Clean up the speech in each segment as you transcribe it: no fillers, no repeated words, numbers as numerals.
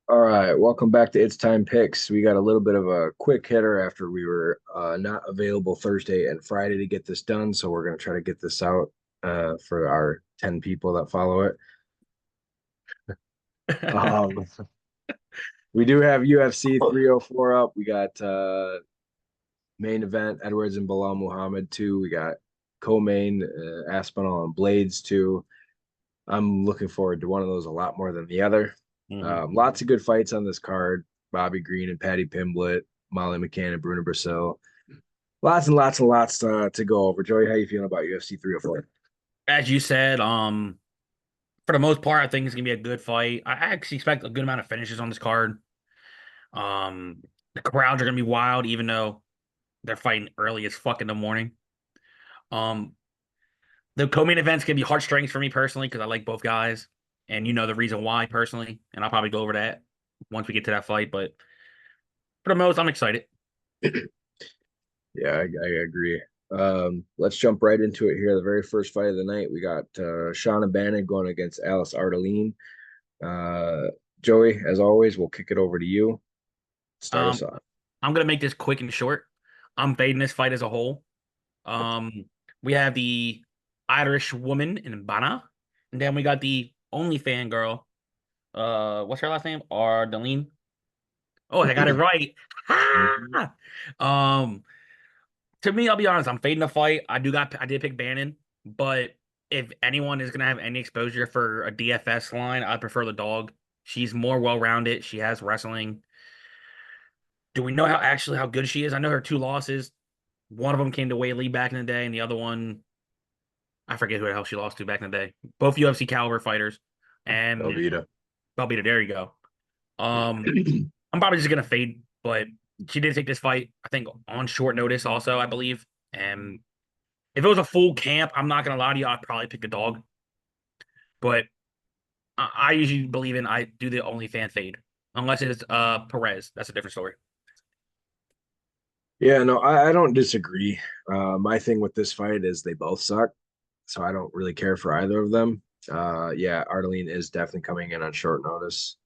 All right, welcome back to It's Time Picks. We got a little bit of a quick hitter after we were not available Thursday and Friday to get this done. So we're going to try to get this out for our 10 people that follow it. Um, we do have UFC 304 up. We got main event Edwards and Bilal Muhammad 2. We got co-main Aspinall and Blades 2. I'm looking forward to one of those a lot more than the other. Mhm. Lots of good fights on this card. Bobby Green and Patty Pimblett, Molly McCann and Bruno Brazil. Lots and lots and lots to go over. Joey, how you feeling about UFC 304? As you said, for the most part, I think it's gonna be a good fight. I actually expect a good amount of finishes on this card. The crowds are gonna be wild, even though they're fighting early as fuck in the morning. Um, the co-main event's gonna be heartstrings for me personally because I like both guys, and you know the reason why personally, and I'll probably go over that once we get to that fight. But for the most, I'm excited. Yeah, I agree. Let's jump right into it here. The very first fight of the night, we got Shauna Bannon going against Alice Ardeline. Uh, Joey, as always, we'll kick it over to you. Start us Um, off. I'm gonna make this quick and short. I'm fading this fight as a whole. We have the Irish woman in Bana, and then we got the only fan girl. What's her last name? Ardeline. Oh, I got it right. Mhm. Ha! Um, to me, I'll be honest, I'm fading the fight. I did pick Bannon, but if anyone is gonna have any exposure for a DFS line, I prefer the dog. She's more well-rounded. She has wrestling. Do we know how good she is? I know her two losses. One of them came to Whaley back in the day, and the other one I forget who the hell she lost to back in the day. Both UFC caliber fighters. And Velveeta. Belbita, there you go. I'm probably just gonna fade, but she did take this fight, I think, on short notice also, I believe. And if it was a full camp, I'm not gonna lie to you, I'd probably pick the dog. But I usually believe in I do the only fan fade. Unless it's Perez. That's a different story. Yeah, no, I don't disagree. My thing with this fight is they both suck, so I don't really care for either of them. Yeah, Ardeline is definitely coming in on short notice,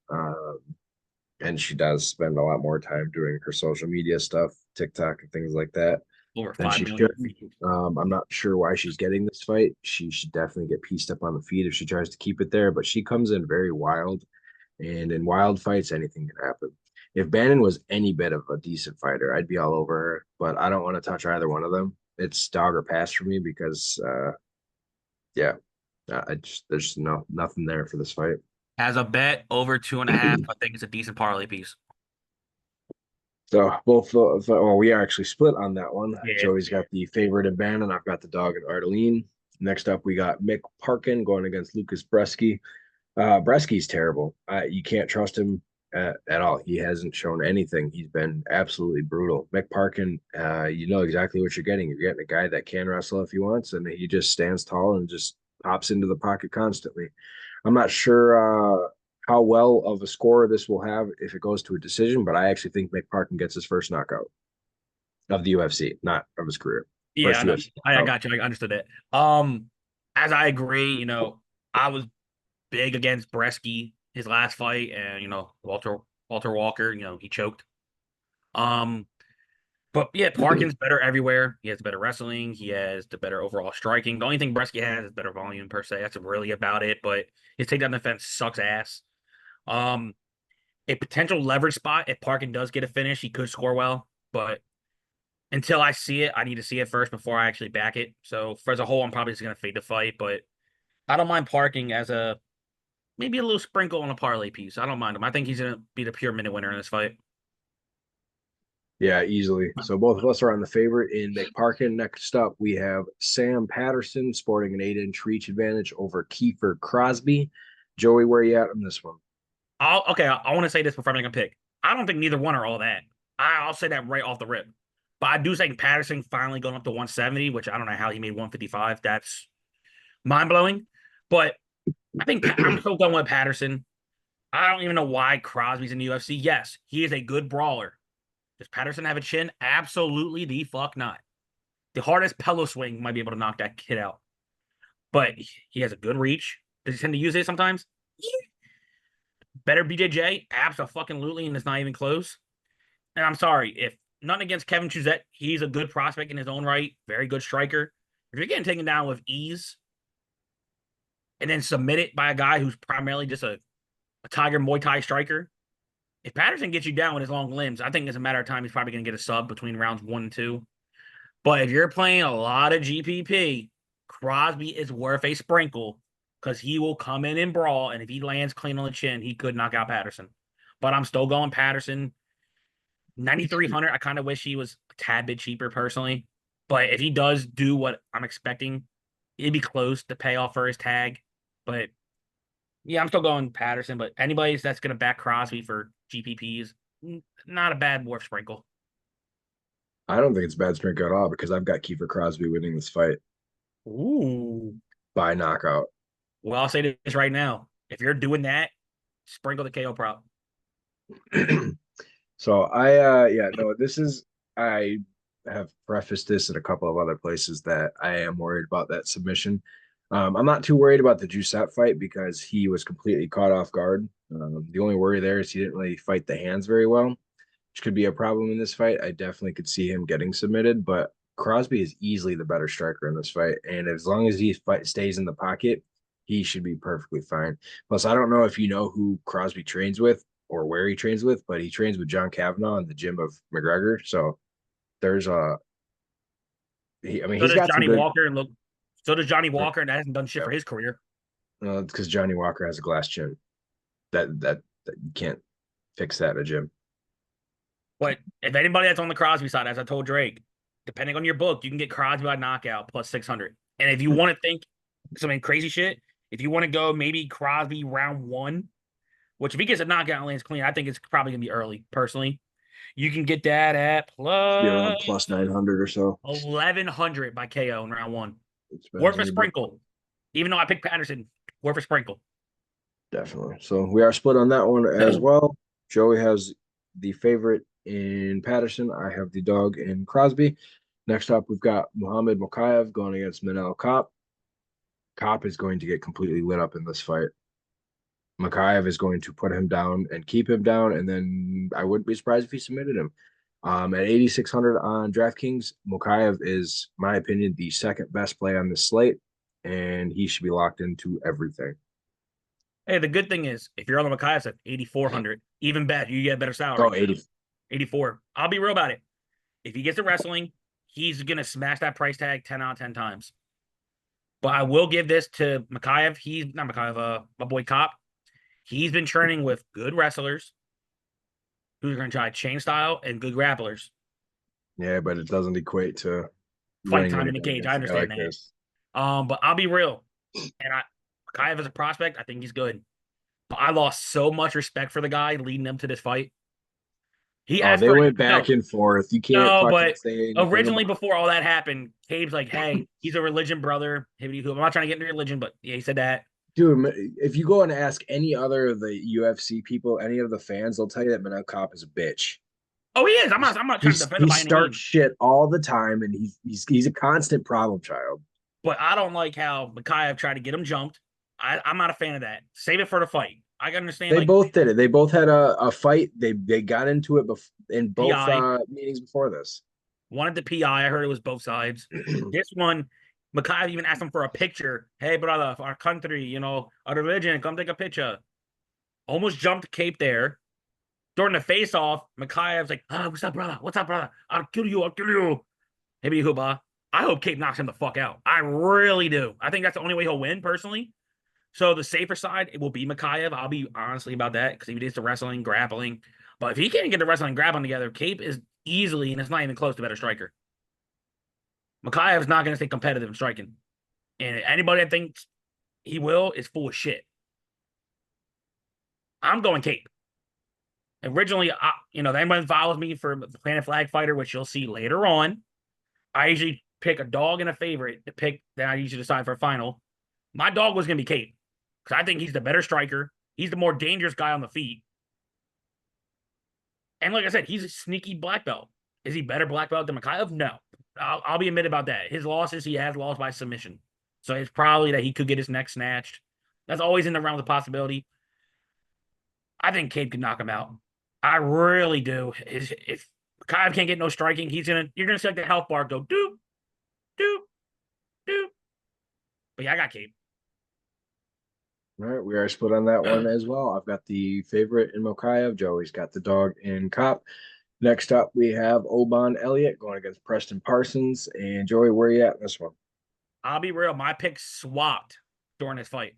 and she does spend a lot more time doing her social media stuff, TikTok and things like that, Over than five she should. million views. I'm not sure why she's getting this fight. She should definitely get pieced up on the feet if she tries to keep it there, but she comes in very wild, and in wild fights, anything can happen. If Bannon was any bit of a decent fighter, I'd be all over her, but I don't want to touch either one of them. It's dog or pass for me because, yeah, I just there's nothing there for this fight. As a bet over 2.5, I think it's a decent parlay piece. So both, well, we are actually split on that one. Yeah. Joey's got the favorite in Bannon. I've got the dog in Ardeline. Next up, we got Mick Parkin going against Lucas Bresky. Bresky's terrible. You can't trust him at all. He hasn't shown anything. He's been absolutely brutal. Mick Parkin, you know exactly what you're getting. You're getting a guy that can wrestle if he wants, and he just stands tall and just pops into the pocket constantly. I'm not sure how well of a score this will have if it goes to a decision, but I actually think Mick Parkin gets his first knockout of the UFC, not of his career. Yeah, First I know. UFC I knockout. got you. I understood it. As I agree, I was big against Bresky his last fight, and Walter Walker, he choked. Um, but yeah, Parkin's better everywhere. He has better wrestling. He has the better overall striking. The only thing Bresky has is better volume per se. That's really about it. But his takedown defense sucks ass. Um, a potential leverage spot if Parkin does get a finish, he could score well, but until I see it, I need to see it first before I actually back it. So for as a whole, I'm probably just gonna fade the fight, but I don't mind parking as a maybe a little sprinkle on a parlay piece. I don't mind him. I think he's gonna be the pure minute winner in this fight. Yeah, easily. So both of us are on the favorite in McParkin. Next up, we have Sam Patterson sporting an 8-inch reach advantage over Kiefer Crosby. Joey, where are you at on this one? I want to say this before I make a pick. I don't think neither one are all that. I'll say that right off the rip. But I do think Patterson finally going up to 170, which I don't know how he made 155. That's mind blowing. But I think I'm still going with Patterson. I don't even know why Crosby's in the UFC. Yes, he is a good brawler. Does Patterson have a chin? Absolutely the fuck not. The hardest pillow swing might be able to knock that kid out, but he has a good reach. Does he tend to use it sometimes? Yeah. better BJJ? Absolutely, and it's not even close. And I'm sorry, if nothing against Kevin Chuzette, he's a good prospect in his own right, very good striker. If you're getting taken down with ease and then submitted by a guy who's primarily just a Tiger Muay Thai striker, if Patterson gets you down with his long limbs, I think it's a matter of time he's probably going to get a sub between rounds 1 and 2. But if you're playing a lot of GPP, Crosby is worth a sprinkle because he will come in and brawl, and if he lands clean on the chin, he could knock out Patterson. But I'm still going Patterson. 9,300. I kind of wish he was a tad bit cheaper personally. But if he does do what I'm expecting, it'd be close to pay off for his tag. But yeah, I'm still going Patterson. But anybody that's going to back Crosby for GPPs, not a bad Worf sprinkle. I don't think it's bad sprinkle at all because I've got Kiefer Crosby winning this fight Ooh. by knockout. Well, I'll say this right now. If you're doing that, sprinkle the KO prop. So yeah, no, this is I have prefaced this in a couple of other places that I am worried about that submission. I'm not too worried about the Giuseppe fight because he was completely caught off guard. The only worry there is he didn't really fight the hands very well, which could be a problem in this fight. I definitely could see him getting submitted, but Crosby is easily the better striker in this fight, and as long as he stays in the pocket, he should be perfectly fine. Plus, I don't know if you know who Crosby trains with or where he trains with, but he trains with John Kavanaugh in the gym of McGregor. So there's I mean, So he's does got some Johnny good. Walker and look. So does Johnny Walker, and that hasn't done shit for his career. Because Johnny Walker has a glass chin. That you can't fix that in a gym. But if anybody that's on the Crosby side, as I told Drake, depending on your book, you can get Crosby by knockout plus 600. And if you want to think something crazy shit, if you want to go maybe Crosby round 1, which if he gets a knockout and lands clean, I think it's probably gonna be early. Personally, you can get that at Should be around plus plus 900 or so. 1100 by KO in round 1. It depends Worth on a your book. sprinkle. Even though I picked Patterson, worth a sprinkle. Definitely. So we are split on that one as well. Joey has the favorite in Patterson. I have the dog in Crosby. Next up, we've got Muhammad Mokaev going against Manel Kopp. Kopp is going to get completely lit up in this fight. Mokaev is going to put him down and keep him down, and then I wouldn't be surprised if he submitted him. At 8,600 on DraftKings, Mokaev is, my opinion, the second best play on this slate, and he should be locked into everything. Hey, the good thing is, if you're on the Makai at 8,400, even better, you get a better salary. Oh, 80. 84. I'll be real about it. If he gets to wrestling, he's going to smash that price tag 10 out of 10 times. But I will give this to Makayev. He's not Makayev, my boy Kopp. He's been training with good wrestlers who's going to try chain style and good grapplers. Yeah, but it doesn't equate to Fight time in the cage. I understand that. This. But I'll be real. And Makayev as a prospect, I think he's good. But I lost so much respect for the guy leading them to this fight. He asked they for went back and forth. You can't but say originally before all that happened, Cabe's like, hey, he's a religion brother. I'm not trying to get into religion, but yeah, he said that. Dude, if you go and ask any other of the UFC people, any of the fans, they'll tell you that Manel Kopp is a bitch. Oh, he is. I'm not trying to defend him by any means. He starts shit all the time, and he's a constant problem child. But I don't like how Makayev tried to get him jumped. I'm not a fan of that. Save it for the fight. I understand. They both did it. They both had a fight. They got into it in both meetings before this. Wanted the PI. I heard it was both sides. This one, Makayev even asked him for a picture. Hey, brother, our country, our religion, come take a picture. Almost jumped Cape there. During the face-off, Makayev's like, what's up, brother? What's up, brother? I'll kill you. Hey, Huba. I hope Cape knocks him the fuck out. I really do. I think that's the only way he'll win, personally. So the safer side, it will be Makayev. I'll be honestly about that because he did the wrestling, grappling. But if he can't get the wrestling and grappling together, Cape is easily, and it's not even close to better striker. Makayev is not going to stay competitive in striking. And anybody that thinks he will is full of shit. I'm going Cape. Originally, anyone follows me for the Planet Flag Fighter, which you'll see later on. I usually pick a dog and a favorite to pick that I usually decide for a final. My dog was going to be Cape because I think he's the better striker. He's the more dangerous guy on the feet. And like I said, he's a sneaky black belt. Is he better black belt than Makayev? No. I'll be admitted about that. His losses, he has lost by submission. So it's probably that he could get his neck snatched. That's always in the realm of possibility. I think Cade could knock him out. I really do. If Kyle can't get no striking, you're gonna see like the health bar go doop, doop, doop. But yeah, I got Cade. All right, we are split on that one as well. I've got the favorite in Mokayev. Joey's got the dog in Cop. Next up, we have Oban Elliott going against Preston Parsons. And Joey, where are you at in this one? I'll be real. My pick swapped during this fight.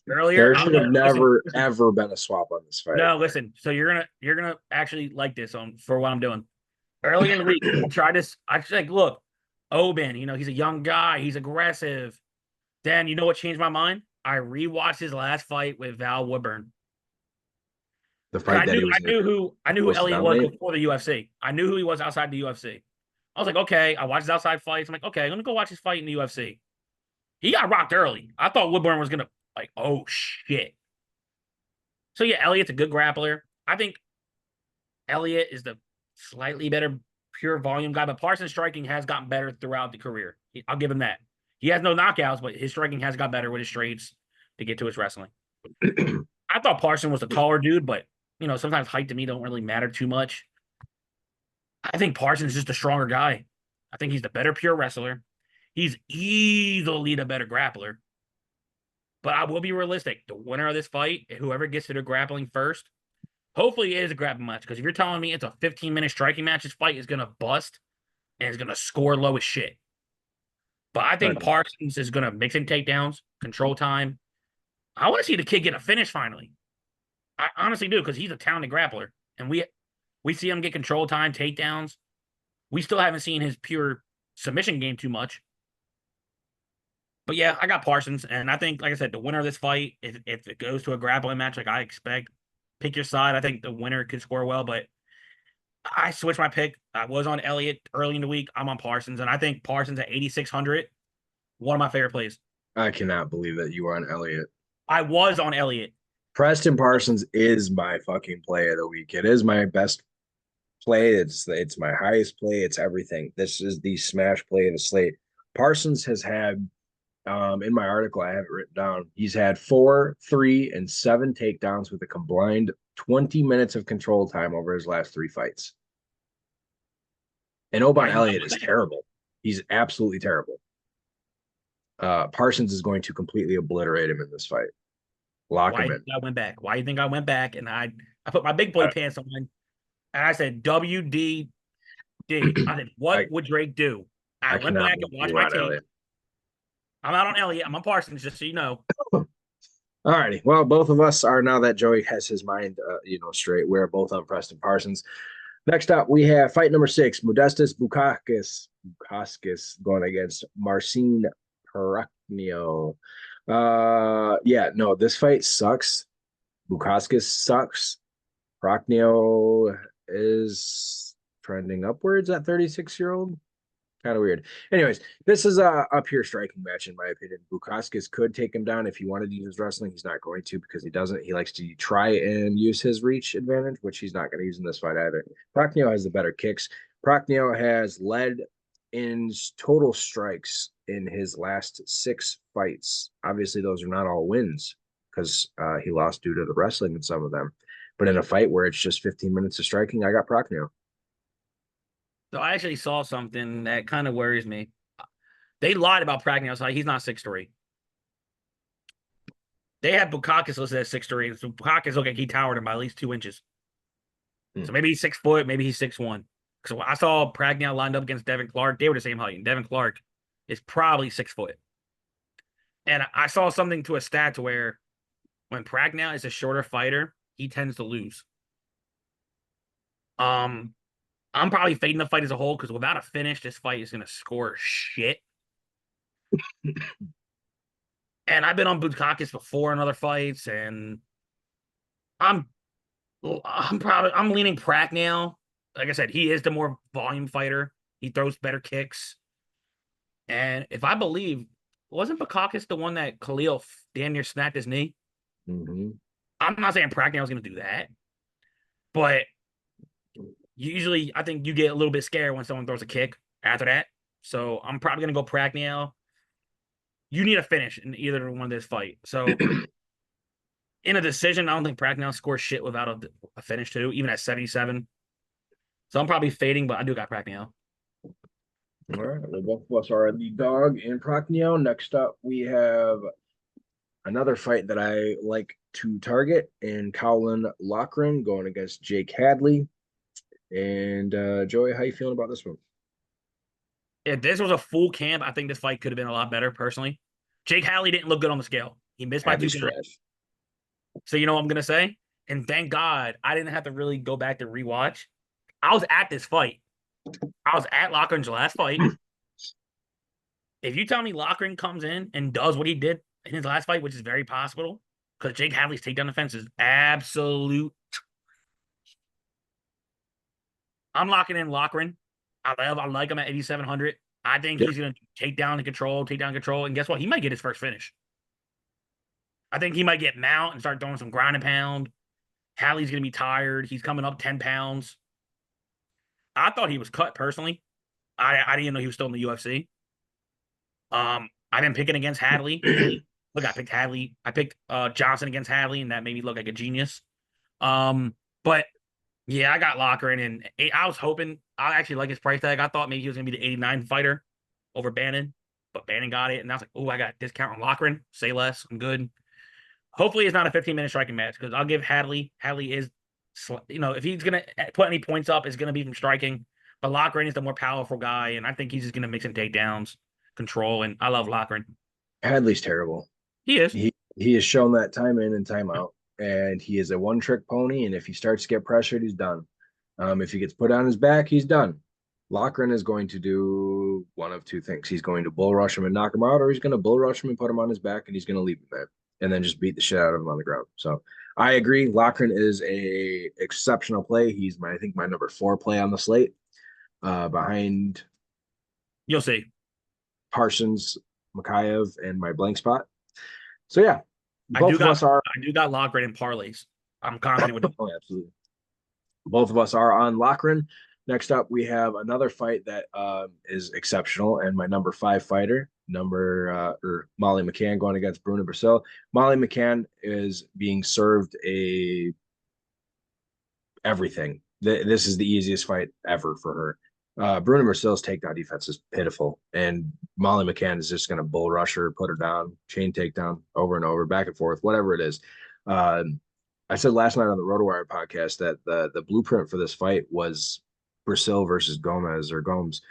Earlier, There should have listen, never, ever been a swap on this fight. no, listen. So you're gonna actually like this on for what I'm doing. Early in the week, I tried this. I was like, look, Oban, he's a young guy. He's aggressive. Then you know what changed my mind? I rewatched his last fight with Val Woodburn. The 'Cause fight that he was I knew who supposed to Elliott was dominate. before the UFC. I knew who he was outside the UFC. I was like, okay, I watched his outside fights. I'm like, okay, I'm gonna go watch his fight in the UFC. He got rocked early. I thought Woodburn was gonna like, oh shit. So yeah, Elliott's a good grappler. I think Elliott is the slightly better pure volume guy, but Parsons' striking has gotten better throughout the career. I'll give him that. He has no knockouts, but his striking has got better with his straights to get to his wrestling. I thought Parsons was a taller dude, but sometimes height to me don't really matter too much. I think Parsons is just a stronger guy. I think he's the better pure wrestler. He's easily the better grappler. But I will be realistic. The winner of this fight, whoever gets to the grappling first, hopefully it is a grappling match. Because if you're telling me it's a 15-minute striking match, this fight is going to bust and is going to score low as shit. But I think Parsons is going to mix in takedowns, control time. I want to see the kid get a finish finally. I honestly do, because he's a talented grappler. And we see him get control time, takedowns. We still haven't seen his pure submission game too much. But yeah, I got Parsons, and I think, like I said, the winner of this fight, if it goes to a grappling match like I expect, pick your side. I think the winner could score well, but I switched my pick. I was on Elliott early in the week. I'm on Parsons, and I think Parsons at 8,600, one of my favorite plays. I cannot believe that you are on Elliott. I was on Elliott. Preston Parsons is my fucking play of the week. It is my best play. It's my highest play. It's everything. This is the smash play of the slate. Parsons has had, in my article, I have it written down. He's had 4, 3, and 7 takedowns with a combined 20 minutes of control time over his last 3 fights. And Oban Elliott is terrible. He's absolutely terrible. Parsons is going to completely obliterate him in this fight. Lock him in. I went back. Why do you think I went back? And I put my big boy pants on, and I said WDD. I said, what would Drake do? I went back and watched my tape. I'm out on Elliott. I'm on Parsons, just so you know. All righty. Well, both of us are, now that Joey has his mind, straight. We're both on Preston Parsons. Next up, we have fight number 6, Modestas Bukauskas going against Marcin Prachnio. This fight sucks. Bukauskas sucks. Prachnio is trending upwards at 36-year-old. Kind of weird. Anyways, this is a pure striking match, in my opinion. Bukauskas could take him down if he wanted to use wrestling. He's not going to, because he doesn't. He likes to try and use his reach advantage, which he's not going to use in this fight either. Prachnio has the better kicks. Prachnio has led in total strikes in his last 6 fights. Obviously, those are not all wins, because he lost due to the wrestling in some of them. But in a fight where it's just 15 minutes of striking, I got Prachnio. So I actually saw something that kind of worries me. They lied about Prachnio. So he's not 6'3". They had Bukauskas listed at 6'3". So Bukauskas looked like he towered him by at least 2 inches. So maybe he's 6 foot, maybe he's 6'1". So I saw Prachnio lined up against Devin Clark. They were the same height. And Devin Clark is probably 6 foot. And I saw something to a stat to where when Prachnio is a shorter fighter, he tends to lose. I'm probably fading the fight as a whole, because without a finish, this fight is going to score shit. And I've been on Bukauskas before in other fights, and I'm leaning Prachnio. Like I said, he is the more volume fighter. He throws better kicks. And if I believe, wasn't Bukauskas the one that Khalil damn near snapped his knee? Mm-hmm. I'm not saying Prachnio is going to do that, but usually I think you get a little bit scared when someone throws a kick after that. So I'm probably going to go Prachnio. You need a finish in either one of this fight. So In a decision, I don't think Prachnell scores shit without a finish too, even at 77. So I'm probably fading, but I do got Prachnell. All right, well, both of us are the dog in Procneo. Next up, we have another fight that I like to target in Colin Loughran going against Jake Hadley. And Joey, how you feeling about this one? If this was a full camp, I think this fight could have been a lot better, personally. Jake Halley didn't look good on the scale. He missed by 2 pounds. Trash. So you know what I'm gonna say? And thank God I didn't have to really go back to rewatch. I was at this fight. I was at Loughran's last fight. If you tell me Loughran comes in and does what he did in his last fight, which is very possible, because Jake Hadley's takedown defense is absolute. I'm locking in Loughran. I like him at 8,700. I think he's going to take down control. And guess what? He might get his first finish. I think he might get mount and start throwing some ground and pound. Hadley's going to be tired. He's coming up 10 pounds. I thought he was cut personally. I didn't know he was still in the UFC. I've been picking against Hadley. Look, I picked Hadley. I picked Johnson against Hadley, and that made me look like a genius. But yeah, I got Loughran, and I was hoping I actually like his price tag. I thought maybe he was gonna be the 89 fighter over Bannon, but Bannon got it, and I was like, oh, I got a discount on Loughran. Say less, I'm good. Hopefully, it's not a 15-minute striking match because I'll give Hadley. Hadley is, if he's gonna put any points up, it's gonna be from striking. But Loughran is the more powerful guy, and I think he's just gonna mix in takedowns, control, and I love Loughran. Hadley's terrible. He is. He has shown that time in and time out, and he is a one-trick pony. And if he starts to get pressured, he's done. If he gets put on his back, he's done. Loughran is going to do one of two things. He's going to bull rush him and knock him out, or he's going to bull rush him and put him on his back, and he's going to leave him there and then just beat the shit out of him on the ground. So I agree. Loughran is a exceptional play. He's I think my number 4 play on the slate, behind You'll see. Parsons, Makayev, and my blank spot. So yeah, both of us are. I do got Loughran in parlays. I'm confident with it. Oh, absolutely. Both of us are on Loughran. Next up, we have another fight that is exceptional, and my number 5 fighter, Molly McCann, going against Bruna Brazil. Molly McCann is being served everything. This is the easiest fight ever for her. Bruna Brazil's takedown defense is pitiful, and Molly McCann is just going to bull rush her, put her down, chain takedown over and over, back and forth, whatever it is. I said last night on the RotoWire podcast that the blueprint for this fight was Brazil versus Gomez or Gomes,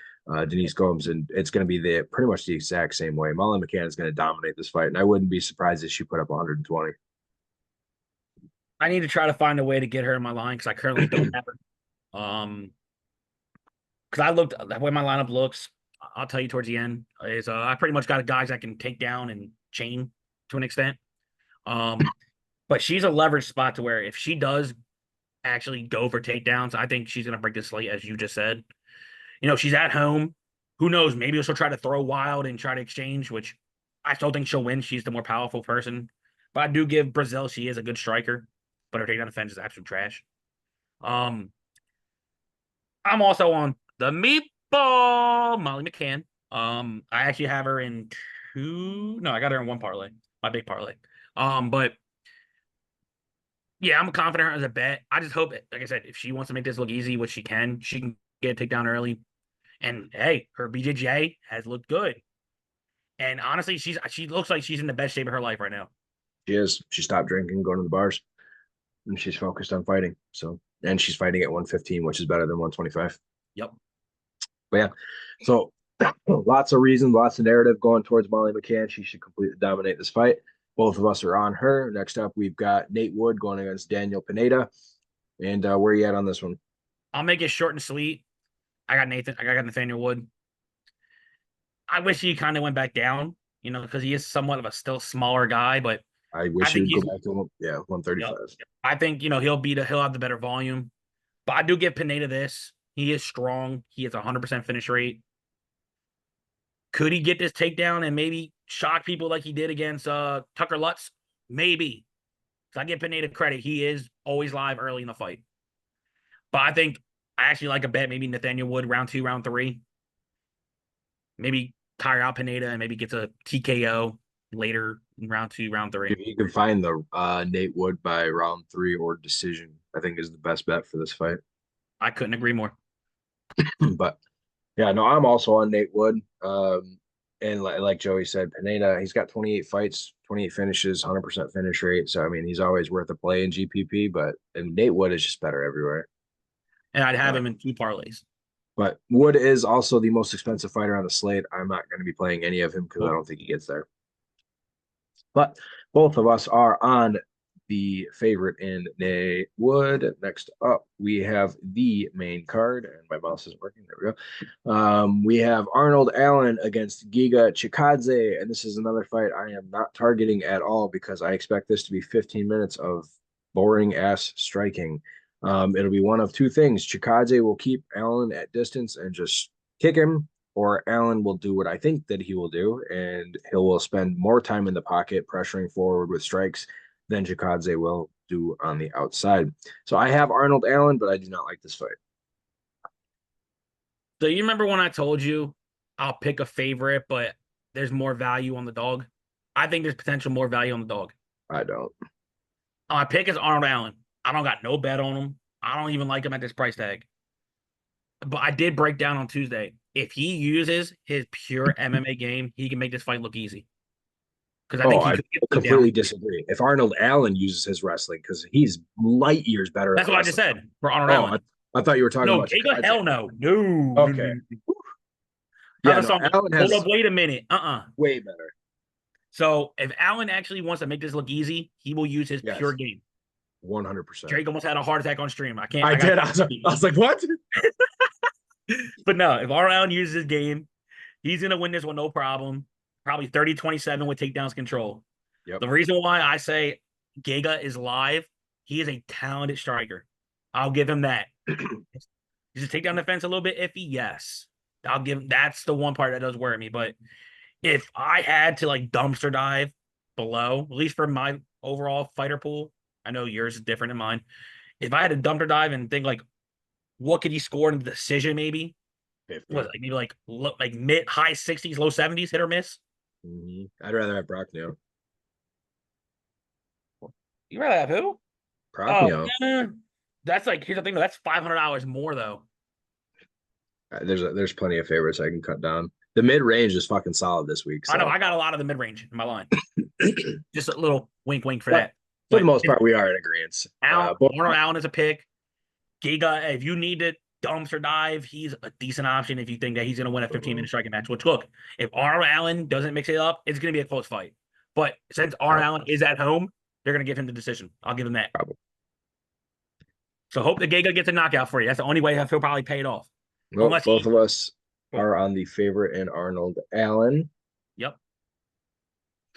Denise Gomes, and it's going to be pretty much the exact same way. Molly McCann is going to dominate this fight, and I wouldn't be surprised if she put up 120. I need to try to find a way to get her in my line because I currently don't have her. Because I looked the way my lineup looks, I'll tell you towards the end, is I pretty much got guys I can take down and chain to an extent. But she's a leverage spot to where if she does actually go for takedowns, I think she's gonna break the slate, as you just said. She's at home. Who knows? Maybe she'll try to throw wild and try to exchange, which I still think she'll win. She's the more powerful person. But I do give Brazil, she is a good striker, but her takedown defense is absolute trash. I'm also on the meatball, Molly McCann. I actually have her in 2. No, I got her in 1 parlay, my big parlay. But yeah, I'm confident as a bet. I just hope, like I said, if she wants to make this look easy, which she can get a takedown early. And hey, her BJJ has looked good. And honestly, she looks like she's in the best shape of her life right now. She is. She stopped drinking, going to the bars, and she's focused on fighting. So, and she's fighting at 115, which is better than 125. Yep. But yeah, so lots of reasons, lots of narrative going towards Molly McCann. She should completely dominate this fight. Both of us are on her. Next up, we've got Nate Wood going against Daniel Pineda. And where are you at on this one? I'll make it short and sweet. I got Nathaniel Wood. I wish he kind of went back down, because he is somewhat of a still smaller guy, but I wish he would go back to 135. I think, he'll have the better volume. But I do give Pineda this. He is strong. He has 100% finish rate. Could he get this takedown and maybe shock people like he did against Tucker Lutz? Maybe. So I give Pineda credit. He is always live early in the fight. But I think I actually like a bet, maybe Nathaniel Wood, round 2, round 3. Maybe tire out Pineda and maybe gets a TKO later in round 2, round 3. If you can find the Nate Wood by round 3 or decision, I think is the best bet for this fight. I couldn't agree more. But yeah, no, I'm also on Nate Wood. And like Joey said, Pineda, he's got 28 fights, 28 finishes, 100% finish rate. So I mean, he's always worth a play in GPP. But and Nate Wood is just better everywhere. And I'd have Uh, him in 2 parlays. but Wood is also the most expensive fighter on the slate. I'm not going to be playing any of him because I Nope. don't think he gets there. But both of us are on the favorite in Nate Wood. Next up, we have the main card, and my mouse isn't working. There we go. We have Arnold Allen against Giga Chikadze, and this is another fight I am not targeting at all because I expect this to be 15 minutes of boring ass striking. It'll be one of two things. Chikadze will keep Allen at distance and just kick him, or Allen will do what I think that he will do, and he will spend more time in the pocket pressuring forward with strikes than Chikadze will do on the outside. So I have Arnold Allen, but I do not like this fight. So you remember when I told you I'll pick a favorite, but there's more value on the dog? I think there's potential more value on the dog. I don't. My pick is Arnold Allen. I don't got no bet on him. I don't even like him at this price tag. But I did break down on Tuesday. If he uses his pure MMA game, he can make this fight look easy. Because I Oh, think he I could get completely down. disagree. If Arnold Allen uses his wrestling, because he's light years better That's at what I just wrestling. said for Arnold Oh, Allen. I thought you were talking No, about Giga, Chikadze. hell no. No, no, Okay. no. I Yeah, was no, talking, Allen hold up, has wait a minute. way better. So if Allen actually wants to make this look easy, he will use his pure Yes, game. 100%. Drake almost had a heart attack on stream. I I got did. I was like, what? but no, if Arnold Allen uses his game, he's gonna win this one, no problem. Probably 30-27 with takedowns control. Yep. The reason why I say Giga is live, he is a talented striker. I'll give him that. Does he take down the fence a little bit iffy? Yes. I'll give him that's the one part that does worry me. But if I had to like dumpster dive below, at least for my overall fighter pool, I know yours is different than mine. If I had to dumpster dive and think like what could he score in the decision, maybe? 50. What like maybe like mid high 60s, low 70s, hit or miss? I'd rather have Brocknell. You rather have who? Oh, Brocknell. that's like here's the thing though, that's $500 more though. There's plenty of favorites I can cut down. The mid range is fucking solid this week. I know So, I got a lot of the mid range in my line. Just a little wink, wink for but that. for the But most part, we are in agreement. Arnold Allen is a pick. Giga, if you need to dumpster dive, he's a decent option if you think that he's going to win a 15-minute striking match. Which, look, if Arnold Allen doesn't mix it up, it's going to be a close fight. But since Arnold Allen is at home, they're going to give him the decision. I'll give him that. Probably. So hope the Giga gets a knockout for you. That's the only way he'll probably pay it off. Well, both of us are on the favorite in Arnold Allen. Yep.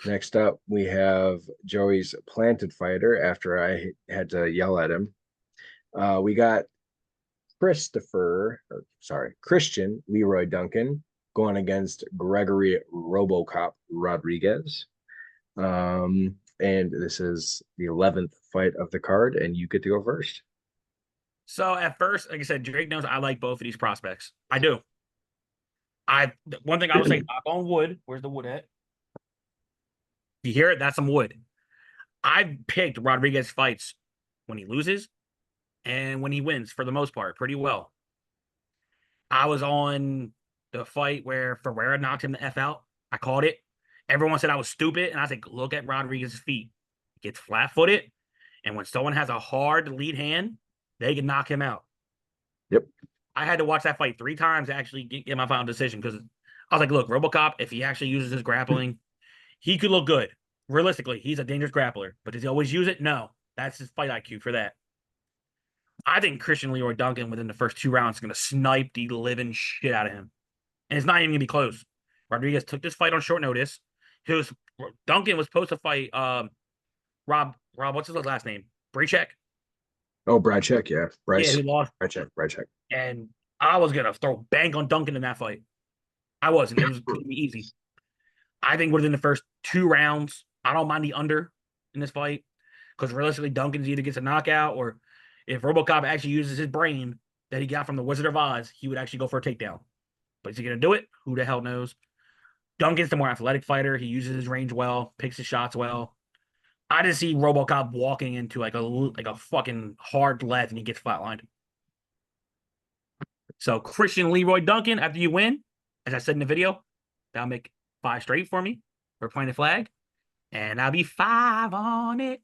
Next up, we have Joey's planted fighter after I had to yell at him. We got Christian Leroy Duncan going against Gregory Robocop Rodriguez. And this is the 11th fight of the card, and you get to go first. So at first, like I said, Drake knows I like both of these prospects. I do. One thing I would say, knock on wood. Where's the wood at? If you hear it, that's some wood. I've picked Rodriguez fights when he loses and when he wins for the most part pretty well. I was on the fight where Ferreira knocked him the F out. I called it. Everyone said I was stupid, and I was like, look at Rodriguez's feet. He gets flat-footed, and when someone has a hard lead hand, they can knock him out. Yep. I had to watch that fight 3 times to actually get my final decision because I was like, look, Robocop, if he actually uses his grappling, he could look good. Realistically, he's a dangerous grappler, but does he always use it? No. That's his fight IQ for that. I think Christian Leroy Duncan within the first 2 rounds is going to snipe the living shit out of him. And it's not even going to be close. Rodriguez took this fight on short notice. Duncan was supposed to fight Rob, what's his last name? Bracek? Oh, Brychek, yeah. Bryce. Yeah, who lost. Brychek. And I was going to throw bank on Duncan in that fight. I wasn't. It was going to be easy. I think within the first 2 rounds, I don't mind the under in this fight because realistically, Duncan's either gets a knockout or if Robocop actually uses his brain that he got from the Wizard of Oz, he would actually go for a takedown. But is he going to do it? Who the hell knows? Duncan's the more athletic fighter. He uses his range well, picks his shots well. I just see RoboCop walking into like a fucking hard lead and he gets flatlined. So Christian Leroy Duncan, after you win, as I said in the video, that'll make 5 straight for me for playing the flag, and I'll be 5 on it.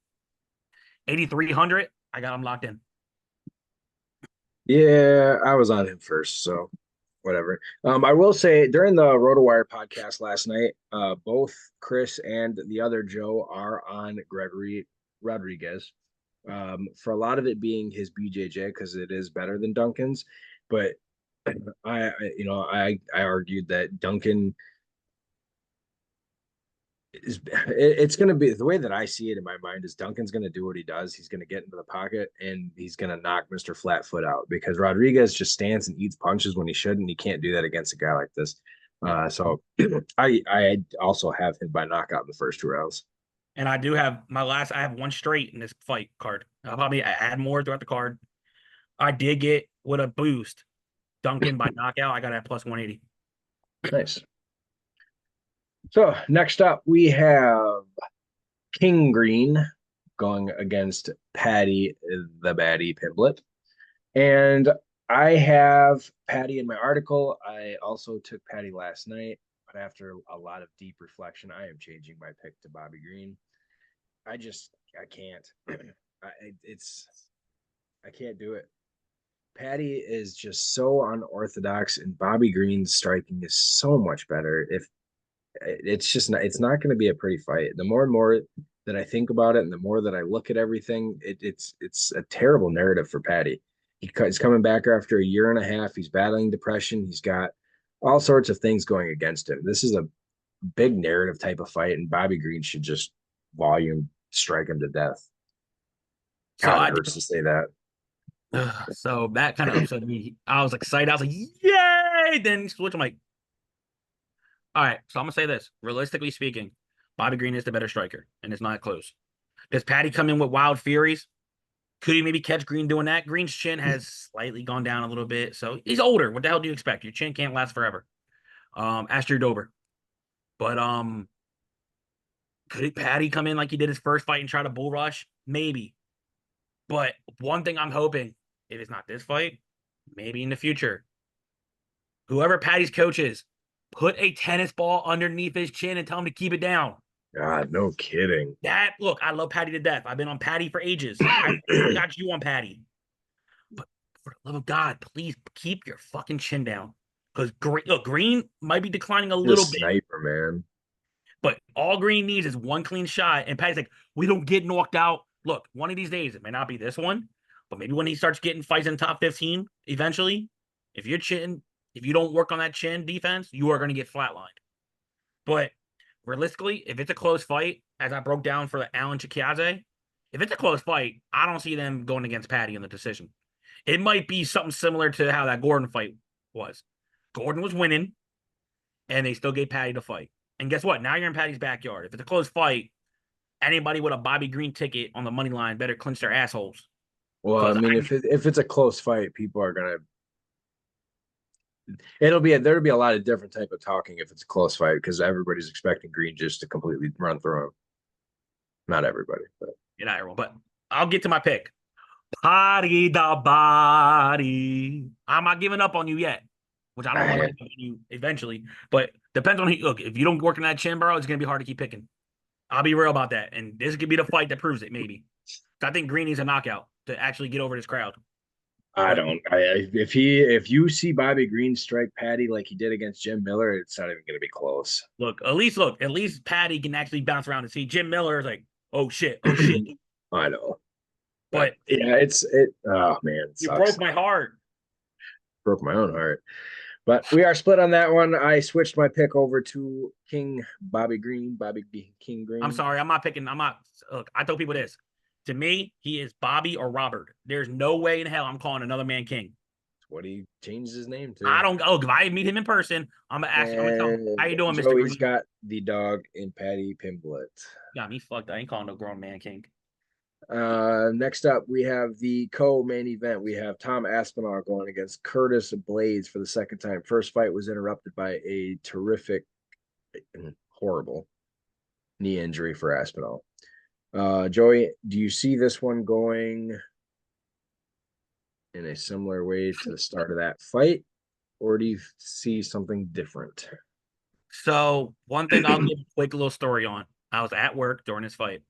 8,300. I got him locked in. Yeah, I was on him first, so whatever. I will say during the RotoWire podcast last night, both Chris and the other Joe are on Gregory Rodriguez. For a lot of it being his BJJ because it is better than Duncan's, but I argued that Duncan it's going to be the way that I see it in my mind is Duncan's going to do what he does. He's going to get into the pocket and he's going to knock Mr. Flatfoot out because Rodriguez just stands and eats punches when he shouldn't. He can't do that against a guy like this. So I also have him by knockout in the first 2 rounds. And I do have I have 1 straight in this fight card. I'll probably add more throughout the card. I did get with a boost Duncan by knockout. I got at plus 180. Nice. So next up, we have King Green going against Patty the Baddie Pimblett. And I have Patty in my article. I also took Patty last night, but after a lot of deep reflection, I am changing my pick to Bobby Green. I can't. I can't do it. Patty is just so unorthodox, and Bobby Green's striking is so much better. If it's not going to be a pretty fight. The more and more that I think about it, and the more that I look at everything, it's a terrible narrative for Patty. He's coming back after a year and a half. He's battling depression. He's got all sorts of things going against him. This is a big narrative type of fight, and Bobby Green should just volume strike him to death. God, it hurts to say that. So that kind of upset me. I was excited. I was like, yay! Then switch. I'm like, all right. So I'm gonna say this. Realistically speaking, Bobby Green is the better striker, and it's not close. Does Patty come in with wild furies? Could he maybe catch Green doing that? Green's chin has slightly gone down a little bit, so he's older. What the hell do you expect? Your chin can't last forever. Ask Dober. But could Patty come in like he did his first fight and try to bull rush? Maybe. But one thing I'm hoping, if it's not this fight, maybe in the future, whoever Patty's coach is, put a tennis ball underneath his chin and tell him to keep it down. God, no kidding. Look, I love Patty to death. I've been on Patty for ages. I got you on Patty. But for the love of God, please keep your fucking chin down. Because Green might be declining a little bit. Sniper, man. But all Green needs is one clean shot. And Patty's like, we don't get knocked out. Look, one of these days, it may not be this one, but maybe when he starts getting fights in the top 15, eventually, if you don't work on that chin defense, you are going to get flatlined. But realistically, if it's a close fight, as I broke down for the Alan Chikiaze, if it's a close fight, I don't see them going against Patty in the decision. It might be something similar to how that Gordon fight was. Gordon was winning, and they still gave Patty the fight. And guess what? Now you're in Patty's backyard. If it's a close fight, anybody with a Bobby Green ticket on the money line better clench their assholes. Well, I mean, if it's a close fight, people are gonna. There'll be a lot of different type of talking if it's a close fight because everybody's expecting Green just to completely run through him. Not everybody, but not everyone. But I'll get to my pick. Patty the body. I'm not giving up on you yet, which I don't want to give up on you eventually. But depends on who. Look, if you don't work in that chin, bro, it's gonna be hard to keep picking. I'll be real about that, and this could be the fight that proves it. Maybe I think Green needs a knockout to actually get over this crowd. If you see Bobby Green strike Patty like he did against Jim Miller, it's not even going to be close. At least Patty can actually bounce around and see Jim Miller is like, oh shit. I know, but yeah, oh man, you broke my heart. Broke my own heart. But we are split on that one. I switched my pick over to King Green. I'm sorry, I'm not picking. Look, I tell people this. To me, he is Bobby or Robert. There's no way in hell I'm calling another man King. That's what he changed his name to. I don't. Oh, if I meet him in person, I'm gonna ask him. I'm gonna tell him, how you doing, Mr. Green? He's got the dog in Patty Pimblett. Got me fucked. I ain't calling no grown man King. Next up, we have the co-main event. We have Tom Aspinall going against Curtis Blades for the second time. First fight was interrupted by a terrific Horrible knee injury for Aspinall. Joey, do you see this one going in a similar way to the start of that fight, or do you see something different? So one thing I'll give a quick little story on. I was at work during this fight,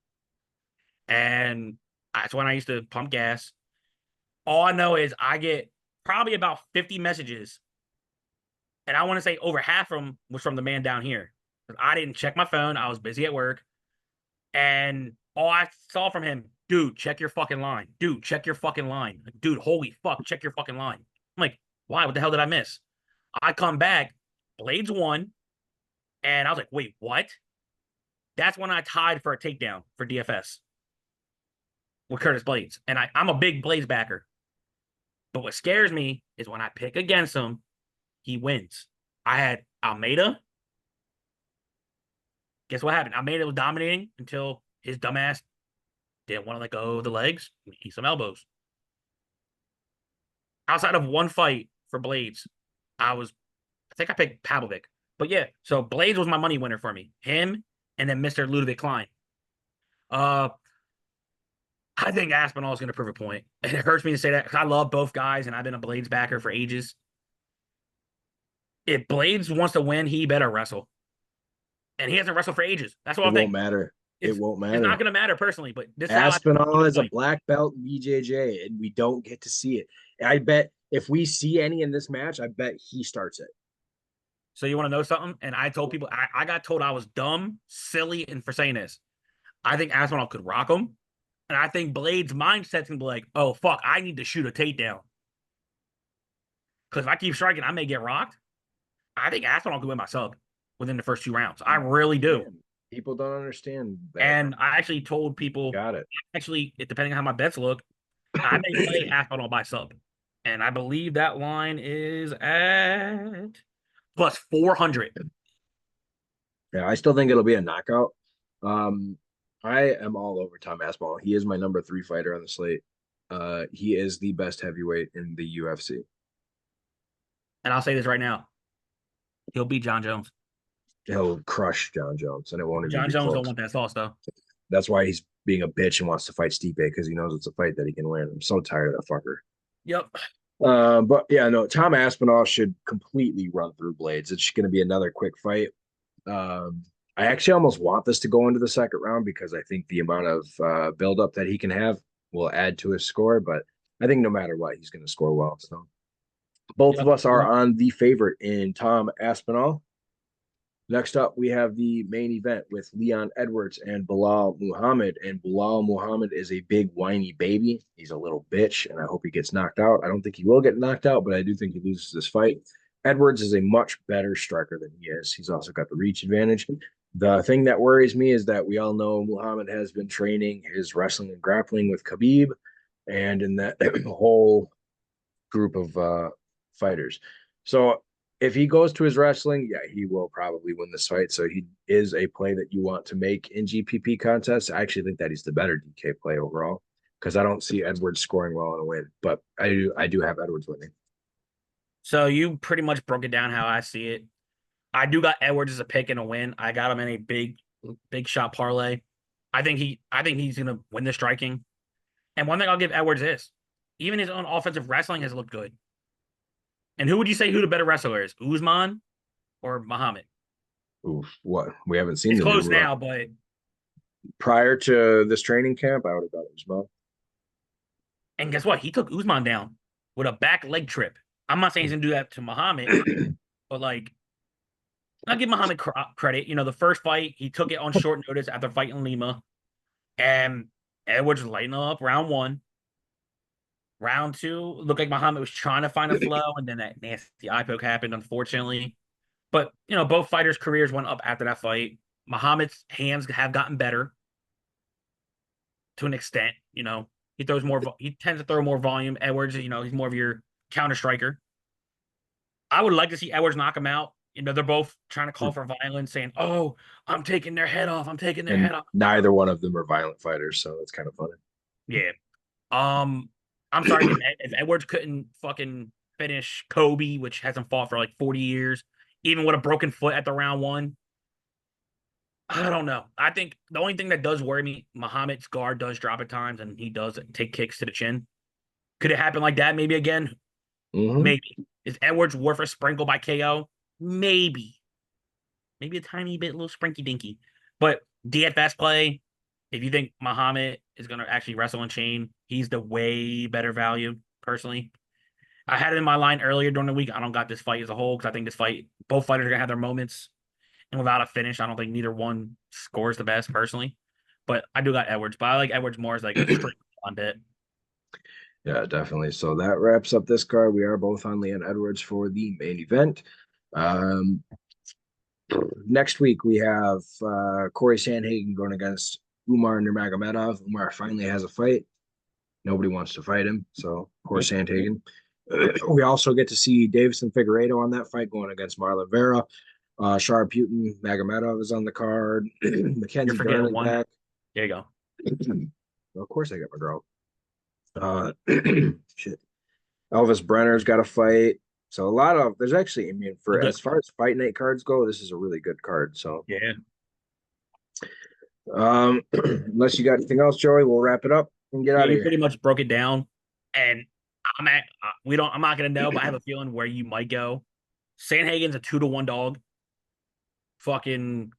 and that's when I used to pump gas. All I know is I get probably about 50 messages, and I want to say over half of them was from the man down here. I didn't check my phone. I was busy at work, and all I saw from him, dude, check your fucking line. Dude, check your fucking line. Like, dude, holy fuck, check your fucking line. I'm like, why? What the hell did I miss? I come back, Blades won, and I was like, wait, what? That's when I tied for a takedown for DFS with Curtis Blades. And I'm a big Blades backer. But what scares me is when I pick against him, he wins. I had Almeida. Guess what happened? Almeida was dominating until his dumbass didn't want to let go of the legs and eat some elbows. Outside of one fight for Blades, I think I picked Pavlovic. But yeah, so Blades was my money winner for me. Him and then Mr. Ludovic Klein. Uh, I think Aspinall is going to prove a point. And it hurts me to say that because I love both guys and I've been a Blades backer for ages. If Blades wants to win, he better wrestle. And he hasn't wrestled for ages. That's what It I won't think. matter. It won't It's not matter. going to matter personally, but this is how I Aspinall is a fight. black belt BJJ, and we don't get to see it. I bet if we see any in this match, I bet he starts it. So you want to know something? And I told people, I got told I was dumb, silly, and for saying this. I think Aspinall could rock him. And I think Blade's mindset's going to be like, oh, fuck, I need to shoot a takedown. Because if I keep striking, I may get rocked. I think Aspinall could win my sub within the first 2 rounds. I really do. People don't understand that. And I actually told people, Got it. actually, depending on how my bets look, I may play Aspinall by sub. And I believe that line is at plus 400. Yeah, I still think it'll be a knockout. Um, I am all over Tom Aspinall. He is my number 3 fighter on the slate. He is the best heavyweight in the UFC. And I'll say this right now. He'll beat John Jones. He'll crush John Jones, and it won't even John be Jones close. don't want that sauce, though. That's why he's being a bitch and wants to fight Stipe because he knows it's a fight that he can win. I'm so tired of that fucker. Yep. But yeah, no, Tom Aspinall should completely run through Blades. It's going to be another quick fight. I actually almost want this to go into the second round because I think the amount of buildup that he can have will add to his score. But I think no matter what, he's going to score well. So both of Yep. us are on the favorite in Tom Aspinall. Next up, we have the main event with Leon Edwards and Bilal Muhammad. And Bilal Muhammad is a big whiny baby. He's a little bitch, and I hope he gets knocked out. I don't think he will get knocked out, but I do think he loses this fight. Edwards is a much better striker than he is. He's also got the reach advantage. The thing that worries me is that we all know Muhammad has been training his wrestling and grappling with Khabib, and in that whole group of fighters. So if he goes to his wrestling, yeah, he will probably win this fight. So he is a play that you want to make in GPP contests. I actually think that he's the better DK play overall because I don't see Edwards scoring well in a win, but I do have Edwards winning. So you pretty much broke it down how I see it. I do got Edwards as a pick and a win. I got him in a big shot parlay. I think he's gonna win the striking. And one thing I'll give Edwards is even his own offensive wrestling has looked good. And who would you say who the better wrestler is? Usman or Muhammad? Oof, what? We haven't seen It's the close new now, but prior to this training camp, I would have got Usman. and guess what? He took Usman down with a back leg trip. I'm not saying he's gonna do that to Muhammad, but like I'll give Muhammad credit. You know, the first fight he took it on short notice after fighting Lima, and Edwards lighting up round one. Round two looked like Muhammad was trying to find a flow, and then that nasty eye poke happened, unfortunately. But you know, both fighters' careers went up after that fight. Muhammad's hands have gotten better to an extent. You know, he throws more. He tends to throw more volume. Edwards, you know, he's more of your counter striker. I would like to see Edwards knock him out. You know, they're both trying to call for violence, saying, "Oh, I'm taking their head off. I'm taking their And head off." neither one of them are violent fighters, so that's kind of funny. Yeah. I'm sorry if Edwards couldn't fucking finish Kobe, which hasn't fought for like 40 years, even with a broken foot at the round one. I don't know. I think the only thing that does worry me, Muhammad's guard does drop at times, and he does take kicks to the chin. Could it happen like that maybe again? Hmm. Maybe. Is Edwards worth a sprinkle by KO? Maybe. Maybe a tiny bit, a little sprinky dinky. But DFS play, if you think Muhammad is going to actually wrestle and chain, he's the way better value, personally. I had it in my line earlier during the week. I don't got this fight as a whole because I think this fight, both fighters are going to have their moments. And without a finish, I don't think neither one scores the best, personally. But I do got Edwards. But I like Edwards more as like a straight on bit. Yeah, definitely. So that wraps up this card. We are both on Leon Edwards for the main event. Um, Next week we have Corey Sandhagen going against Umar Nurmagomedov. Umar finally has a fight. Nobody wants to fight him, so poor Nope. Sandhagen. We also get to see Davison Figueiredo on that fight going against Marlon Vera. Sharp Putin Magomedov is on the card. You're Mackenzie Dern forgetting is one. back. There you go. Well, of course, I got my girl. Uh, shit. Elvis Brenner's got a fight. So a lot of there's actually, I mean, A for good. as far as fight night cards go, this is a really good card. So Yeah. unless you got anything else, Joey, we'll wrap it up and get Yeah, out of you here. pretty much broke it down. And we don't, I'm not going to know, but I have a feeling where you might go. Sandhagen's a 2-1 dog. Fucking,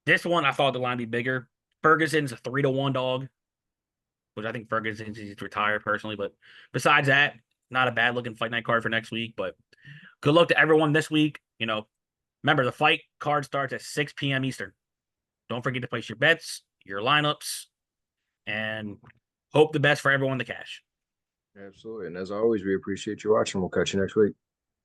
this one, I thought the line would be bigger. Ferguson's a 3-1 dog, which I think Ferguson's he's retired personally. But besides that, not a bad looking fight night card for next week. But good luck to everyone this week. Remember the fight card starts at 6 p.m. Eastern. Don't forget to place your bets, your lineups, and hope the best for everyone to cash. Absolutely. And as always, we appreciate you watching. We'll catch you next week.